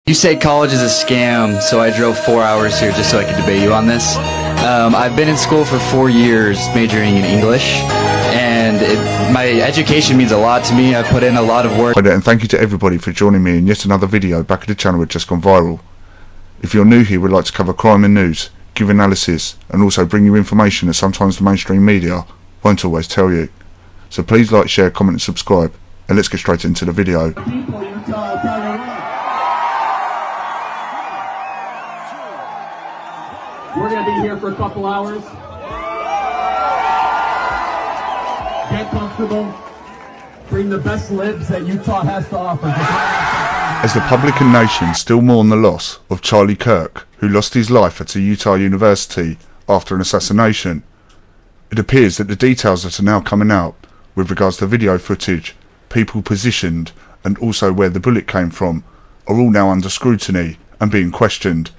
You say college is a scam, so I drove 4 hours here just so I could debate you on this. I've been in school for 4 years, majoring in English, and my education means a lot to me. I put in a lot of work. Hi there, and thank you to everybody for joining me in yet another video back at the channel that's just gone viral. If you're new here, we'd like to cover crime and news, give analysis, and also bring you information that sometimes the mainstream media won't always tell you. So please like, share, comment and subscribe, and let's get straight into the video. We're going to be here for a couple hours. Get comfortable. Bring the best libs that Utah has to offer. As the public and nation still mourn the loss of Charlie Kirk, who lost his life at a Utah university after an assassination, it appears that the details that are now coming out with regards to video footage, people positioned, and also where the bullet came from, are all now under scrutiny and being questioned.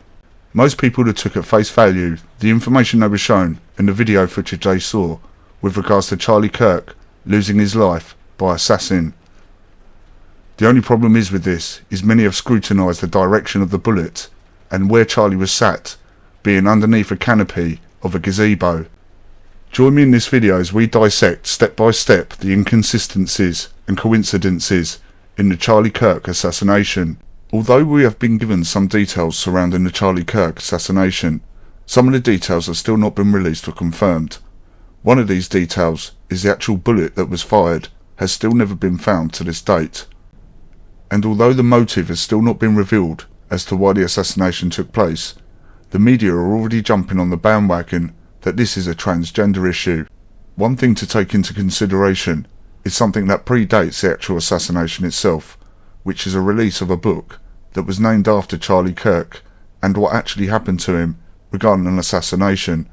Most people that took at face value the information they were shown in the video footage they saw with regards to Charlie Kirk losing his life by assassin. The only problem is with this is many have scrutinised the direction of the bullet and where Charlie was sat, being underneath a canopy of a gazebo. Join me in this video as we dissect step by step the inconsistencies and coincidences in the Charlie Kirk assassination. Although we have been given some details surrounding the Charlie Kirk assassination, some of the details have still not been released or confirmed. One of these details is the actual bullet that was fired has still never been found to this date. And although the motive has still not been revealed as to why the assassination took place, the media are already jumping on the bandwagon that this is a transgender issue. One thing to take into consideration is something that predates the actual assassination itself, which is a release of a book that was named after Charlie Kirk and what actually happened to him regarding an assassination.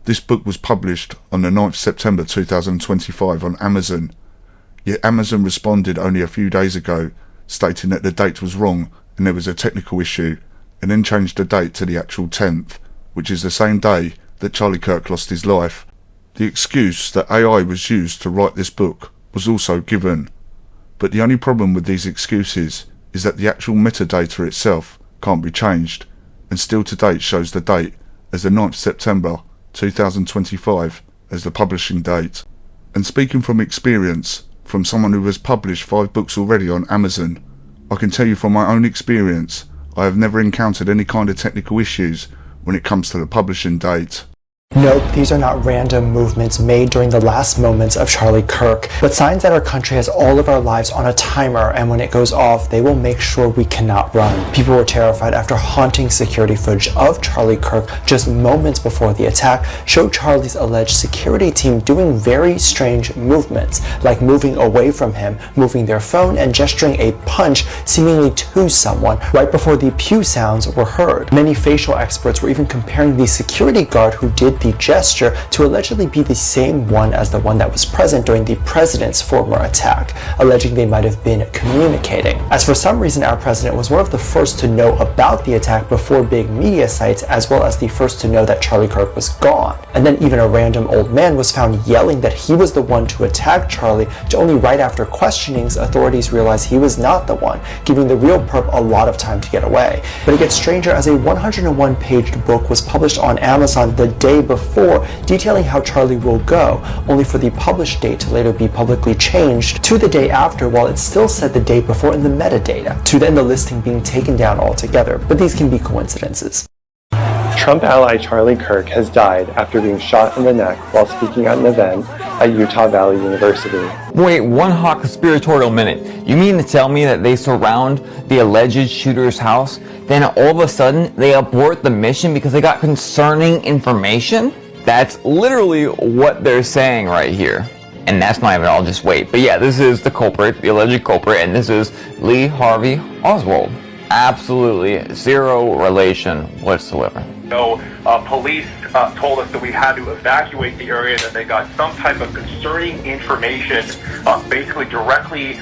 This book was published on the 9th September 2025 on Amazon, yet Amazon responded only a few days ago stating that the date was wrong and there was a technical issue, and then changed the date to the actual 10th, which is the same day that Charlie Kirk lost his life. The excuse that AI was used to write this book was also given, but the only problem with these excuses is that the actual metadata itself can't be changed, and still to date shows the date as the 9th September 2025 as the publishing date. And speaking from experience, from someone who has published 5 books already on Amazon, I can tell you from my own experience, I have never encountered any kind of technical issues when it comes to the publishing date. Note, these are not random movements made during the last moments of Charlie Kirk, but signs that our country has all of our lives on a timer, and when it goes off, they will make sure we cannot run. People were terrified after haunting security footage of Charlie Kirk just moments before the attack showed Charlie's alleged security team doing very strange movements, like moving away from him, moving their phone, and gesturing a punch seemingly to someone right before the pew sounds were heard. Many facial experts were even comparing the security guard who did the gesture to allegedly be the same one as the one that was present during the president's former attack, alleging they might have been communicating. As for some reason, our president was one of the first to know about the attack before big media sites, as well as the first to know that Charlie Kirk was gone. And then even a random old man was found yelling that he was the one to attack Charlie, to only right after questionings authorities realized he was not the one, giving the real perp a lot of time to get away. But it gets stranger as a 101-page book was published on Amazon the day before, detailing how Charlie will go, only for the published date to later be publicly changed to the day after, while it still said the day before in the metadata, to then the listing being taken down altogether. But these can be coincidences. Trump ally Charlie Kirk has died after being shot in the neck while speaking at an event at Utah Valley University. Wait, one hot conspiratorial minute. You mean to tell me that they surround the alleged shooter's house, then all of a sudden they abort the mission because they got concerning information? That's literally what they're saying right here. And that's not even all, just wait. But yeah, this is the culprit, the alleged culprit, and this is Lee Harvey Oswald. Absolutely zero relation whatsoever. So police told us that we had to evacuate the area, that they got some type of concerning information basically directly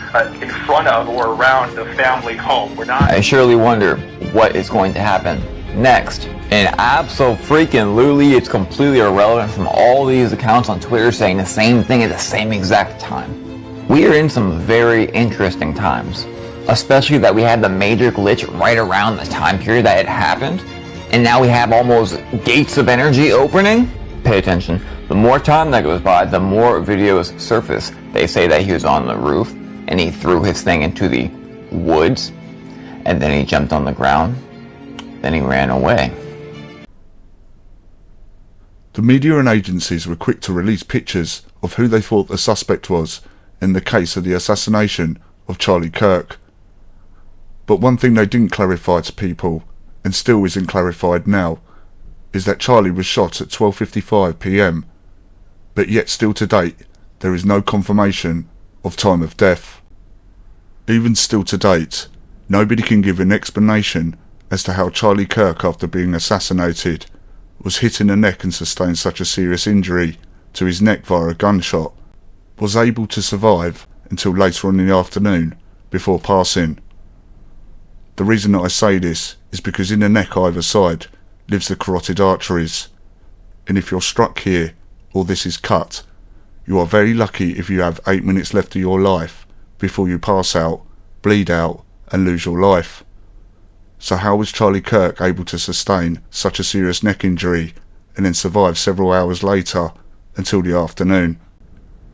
in front of or around the family home. I surely wonder what is going to happen next. And absolutely, it's completely irrelevant from all these accounts on Twitter saying the same thing at the same exact time. We are in some very interesting times. especially that we had the major glitch right around the time period that it happened, and now we have almost gates of energy opening. Pay attention. The more time that goes by, the more videos surface. They say that he was on the roof and he threw his thing into the woods, and then he jumped on the ground, then he ran away. The media and agencies were quick to release pictures of who they thought the suspect was in the case of the assassination of Charlie Kirk. But one thing they didn't clarify to people, and still isn't clarified now, is that Charlie was shot at 12:55 PM, but yet still to date there is no confirmation of time of death. Even still to date, nobody can give an explanation as to how Charlie Kirk, after being assassinated, was hit in the neck and sustained such a serious injury to his neck via a gunshot, was able to survive until later on in the afternoon before passing. The reason that I say this is because in the neck either side lives the carotid arteries, and if you're struck here or this is cut, you are very lucky if you have 8 minutes left of your life before you pass out, bleed out and lose your life. So how was Charlie Kirk able to sustain such a serious neck injury and then survive several hours later until the afternoon?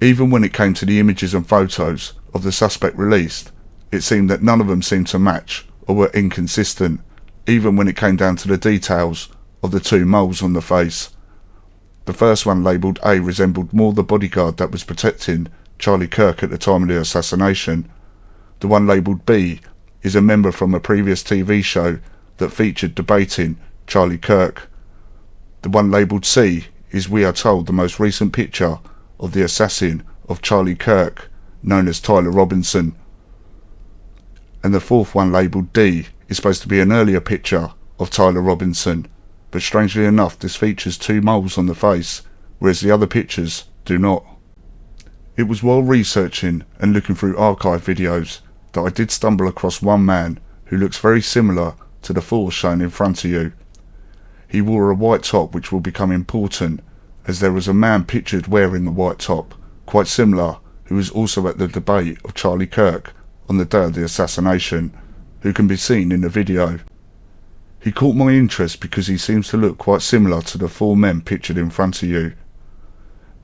Even when it came to the images and photos of the suspect released, it seemed that none of them seemed to match or were inconsistent, even when it came down to the details of the two moles on the face. The first one, labelled A, resembled more the bodyguard that was protecting Charlie Kirk at the time of the assassination. The one labelled B is a member from a previous TV show that featured debating Charlie Kirk. The one labelled C is, we are told, the most recent picture of the assassin of Charlie Kirk, known as Tyler Robinson. And the fourth one, labelled D, is supposed to be an earlier picture of Tyler Robinson, but strangely enough this features two moles on the face, whereas the other pictures do not. It was while researching and looking through archive videos that I did stumble across one man who looks very similar to the four shown in front of you. He wore a white top, which will become important, as there was a man pictured wearing a white top, quite similar, who was also at the debate of Charlie Kirk on the day of the assassination, who can be seen in the video. He caught my interest because he seems to look quite similar to the four men pictured in front of you.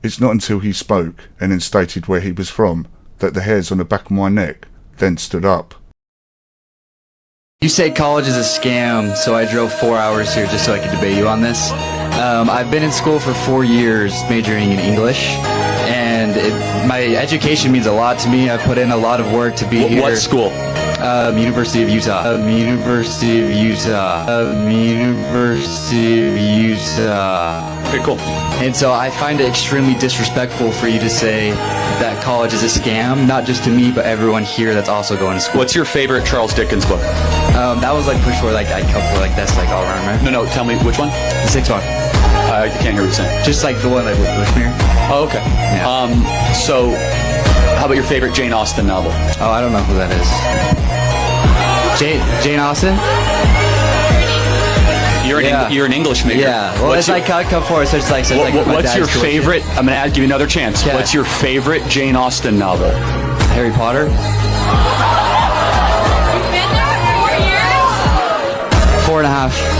It's not until he spoke and then stated where he was from that the hairs on the back of my neck then stood up. You say college is a scam, so I drove 4 hours here just so I could debate you on this. I've been in school for 4 years, majoring in English, and my education means a lot to me. I put in a lot of work to be here. What school? University of Utah. University of Utah. University of Utah. Okay, cool. And so I find it extremely disrespectful for you to say that college is a scam, not just to me, but everyone here that's also going to school. What's your favorite Charles Dickens book? That was like push for like I come for like that's like all around, right? No, tell me which one? The sixth one. I can't hear what you're saying. Just like the one like with Bushmere. Oh, okay. Yeah. So, how about your favorite Jane Austen novel? Oh, I don't know who that is. Jane Austen? You're an English major. Yeah. Well, it's like come forward. So it's like. So it's like what's your favorite? I'm gonna give you another chance. Okay. What's your favorite Jane Austen novel? Harry Potter. You've been there 4 years? 4.5.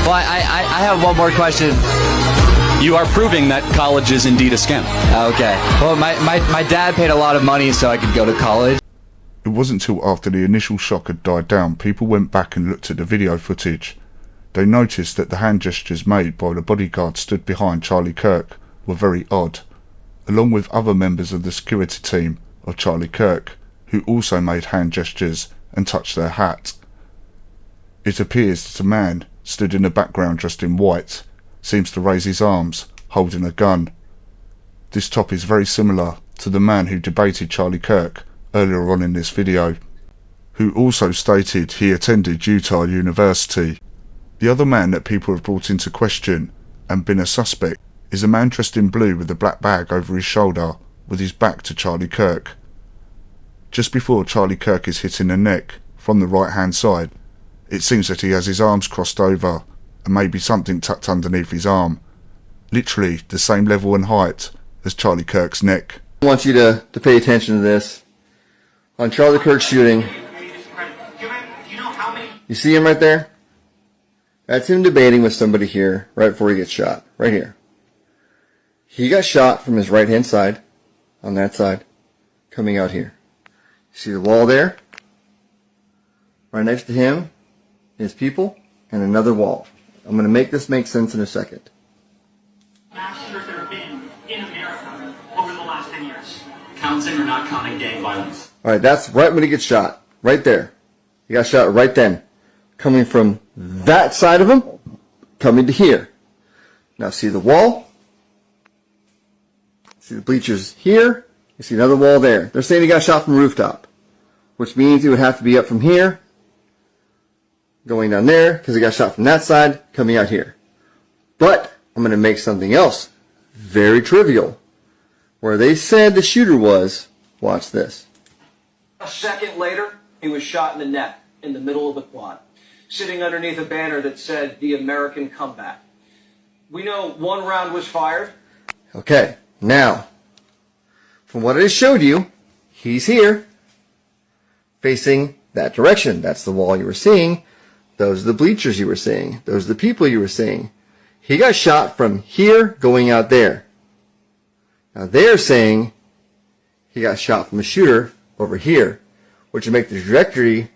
Well, I have one more question. You are proving that college is indeed a scam. Okay. Well, my dad paid a lot of money so I could go to college. It wasn't until after the initial shock had died down people went back and looked at the video footage. They noticed that the hand gestures made by the bodyguard stood behind Charlie Kirk were very odd, along with other members of the security team of Charlie Kirk, who also made hand gestures and touched their hat. It appears that a man stood in the background dressed in white seems to raise his arms, holding a gun. This top is very similar to the man who debated Charlie Kirk earlier on in this video, who also stated he attended Utah University. The other man that people have brought into question and been a suspect is a man dressed in blue with a black bag over his shoulder with his back to Charlie Kirk. Just before Charlie Kirk is hit in the neck from the right hand side, it seems that he has his arms crossed over and maybe something tucked underneath his arm, literally the same level and height as Charlie Kirk's neck. I want you to pay attention to this. on Charlie Kirk shooting. You see him right there? That's him debating with somebody here right before he gets shot. Right here. He got shot from his right-hand side, on that side, coming out here. You see the wall there? Right next to him, his people, and another wall. I'm going to make this make sense in a second. Mass shooters there have been in America over the last 10 years. Counting or not counting gang violence? Alright, that's right when he gets shot. Right there. He got shot right then. Coming from that side of him, coming to here. Now see the wall? See the bleachers here? You see another wall there. They're saying he got shot from rooftop, which means he would have to be up from here, going down there, because he got shot from that side, coming out here. But I'm going to make something else very trivial. Where they said the shooter was, watch this. A second later, he was shot in the neck in the middle of the quad, sitting underneath a banner that said, "The American Comeback." We know one round was fired. Okay, now, from what I just showed you, he's here, facing that direction. That's the wall you were seeing. Those are the bleachers you were seeing. Those are the people you were seeing. He got shot from here going out there. Now they're saying he got shot from a shooter over here, which would make the trajectory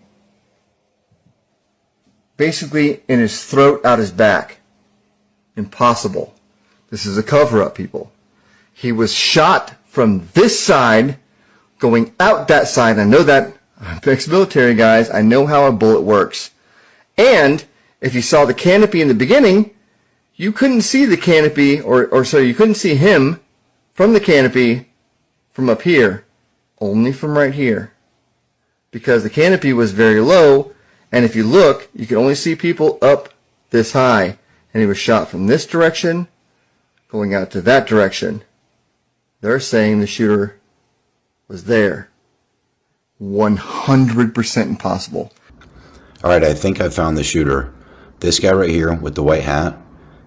basically in his throat, out his back. Impossible. This is a cover-up, people. He was shot from this side, going out that side. I know that. I'm ex-military, guys. I know how a bullet works. And if you saw the canopy in the beginning, you couldn't see the canopy, or sorry, you couldn't see him from the canopy from up here, only from right here. Because the canopy was very low, and if you look, you can only see people up this high. And he was shot from this direction, going out to that direction. They're saying the shooter was there. 100% impossible. All right, I think I found the shooter. This guy right here with the white hat,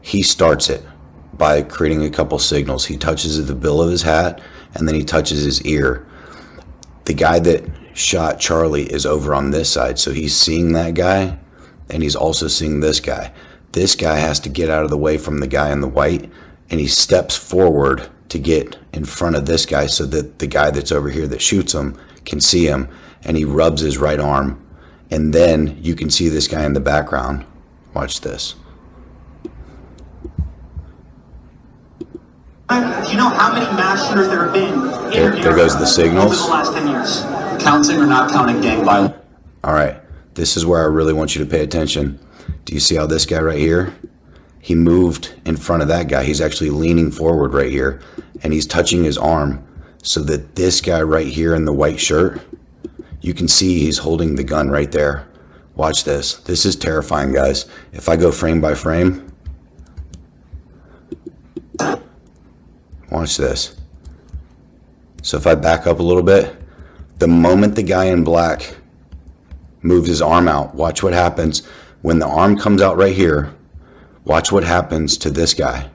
he starts it by creating a couple signals. He touches the bill of his hat, and then he touches his ear. The guy that shot Charlie is over on this side, so he's seeing that guy, and he's also seeing this guy. This guy has to get out of the way from the guy in the white, and he steps forward to get in front of this guy so that the guy that's over here that shoots him can see him, and he rubs his right arm. And then you can see this guy in the background. Watch this. Do you know how many mass shooters there have been in America There goes the signals. over the last 10 years? Counting or not counting gang violence? All right, this is where I really want you to pay attention. Do you see how this guy right here, he moved in front of that guy. He's actually leaning forward right here, and he's touching his arm so that this guy right here in the white shirt, you can see he's holding the gun right there. Watch this. This is terrifying, guys. If I go frame by frame, watch this. So if I back up a little bit, the moment the guy in black moves his arm out, watch what happens. When the arm comes out right here, watch what happens to this guy.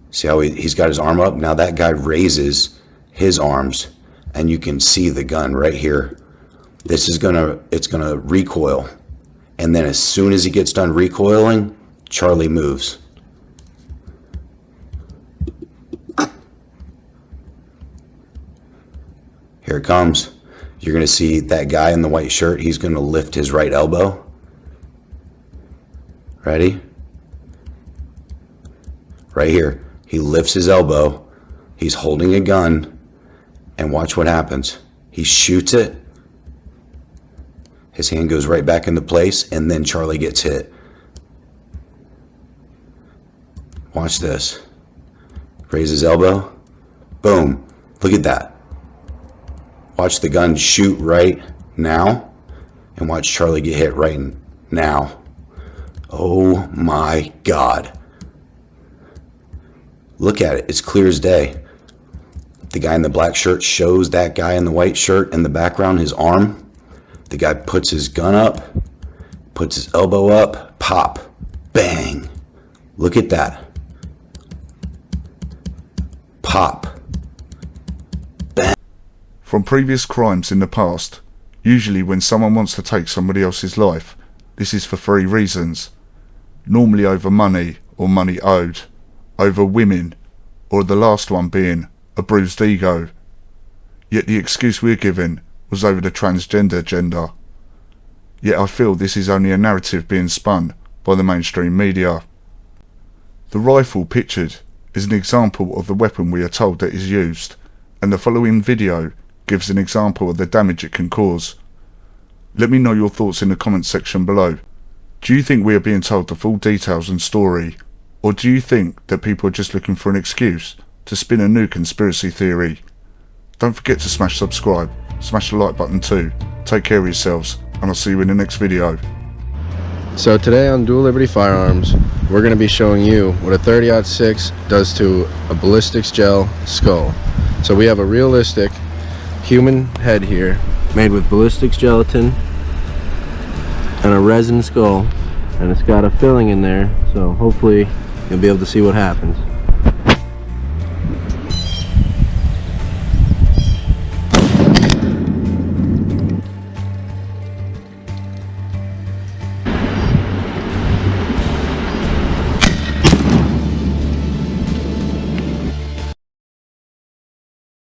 See how he's got his arm up? Now that guy raises his arms, and you can see the gun right here. It's gonna recoil. And then as soon as he gets done recoiling, Charlie moves. Here it comes. You're going to see that guy in the white shirt. He's going to lift his right elbow. Ready? Right here. He lifts his elbow. He's holding a gun. And watch what happens. He shoots it. His hand goes right back into place. And then Charlie gets hit. Watch this. Raise his elbow. Boom. Look at that. Watch the gun shoot right now, and watch Charlie get hit right now. Oh my God. Look at it. It's clear as day. The guy in the black shirt shows that guy in the white shirt in the background, his arm. The guy puts his gun up, puts his elbow up, pop, bang. Look at that. From previous crimes in the past, usually when someone wants to take somebody else's life, this is for 3 reasons. Normally over money or money owed, over women, or the last one being a bruised ego. Yet the excuse we're given was over the transgender gender. Yet I feel this is only a narrative being spun by the mainstream media. The rifle pictured is an example of the weapon we are told that is used, and the following video gives an example of the damage it can cause. Let me know your thoughts in the comments section below. Do you think we are being told the full details and story, or do you think that people are just looking for an excuse to spin a new conspiracy theory? Don't forget to smash subscribe, smash the like button too. Take care of yourselves, and I'll see you in the next video. So today on Dual Liberty Firearms, we're going to be showing you what a 30-06 does to a ballistics gel skull. So we have a realistic human head here made with ballistics gelatin and a resin skull, and it's got a filling in there, so hopefully you'll be able to see what happens.